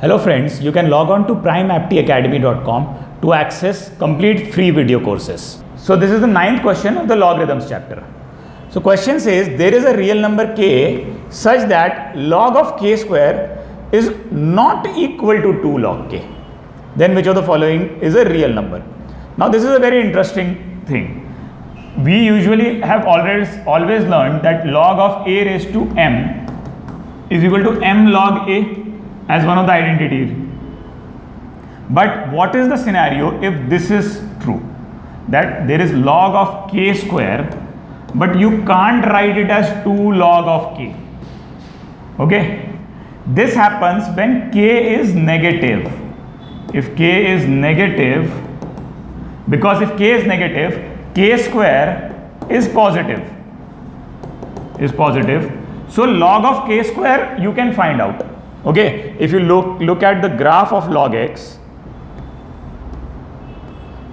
Hello friends, you can log on to primeaptacademy.com to access complete free video courses. So this is the 9th question of the logarithms chapter. So question says there is a real number k such that log of k square is not equal to 2 log k. Then which of the following is a real number? Now this is a very interesting thing. We usually have always learned that log of a raised to m is equal to m log a as one of the identities. But what is the scenario if this is true? That there is log of k square, but you can't write it as 2 log of k. Okay? This happens when k is negative. If k is negative, because if k is negative, k square is positive. So log of k square you can find out. Okay, if you look at the graph of log x,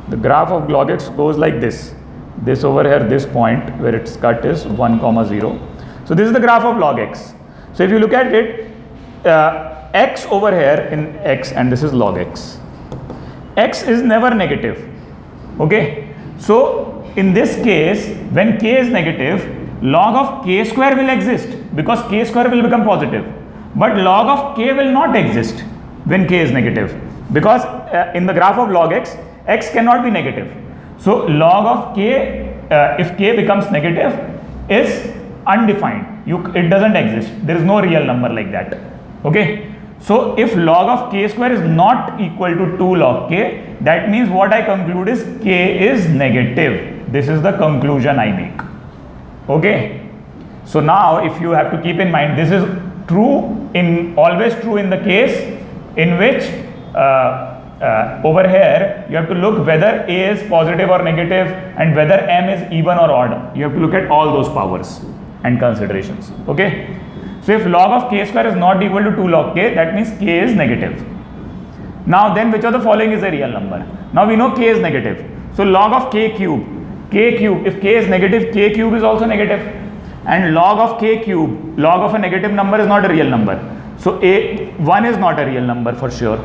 the graph of log x goes like this. This over here, this point where it's cut is 1, 0. So this is the graph of log x. So if you look at it, x over here in x, and this is log x. X is never negative. Okay, so in this case, when k is negative, log of k square will exist because k square will become positive. But log of k will not exist when k is negative, because in the graph of log x, x cannot be negative. So log of k, if k becomes negative, is undefined. It doesn't exist. There is no real number like that. Okay. So if log of k square is not equal to 2 log k, that means what I conclude is k is negative. This is the conclusion I make. Okay. So now if you have to keep in mind, this is always true in the case in which over here you have to look whether a is positive or negative and whether m is even or odd. You have to look at all those powers and considerations. Okay. So if log of k square is not equal to 2 log k, that means k is negative. Now then which of the following is a real number? Now we know k is negative. So log of k cube, if k is negative, k cube is also negative. And log of k cube, log of a negative number is not a real number. So 1 is not a real number for sure.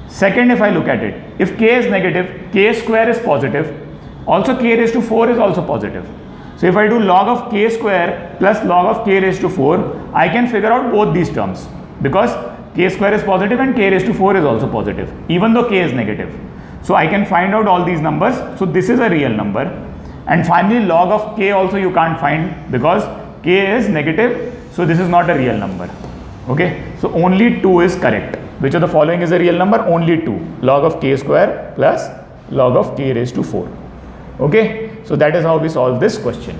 Second, if I look at it, if k is negative, k square is positive. Also k raised to 4 is also positive. So if I do log of k square plus log of k raised to 4, I can figure out both these terms because k square is positive and k raised to 4 is also positive, even though k is negative. So I can find out all these numbers. So this is a real number. And finally, log of k also you can't find because k is negative. So this is not a real number. Okay. So only 2 is correct. Which of the following is a real number? Only 2. Log of k square plus log of k raised to 4. Okay. So that is how we solve this question.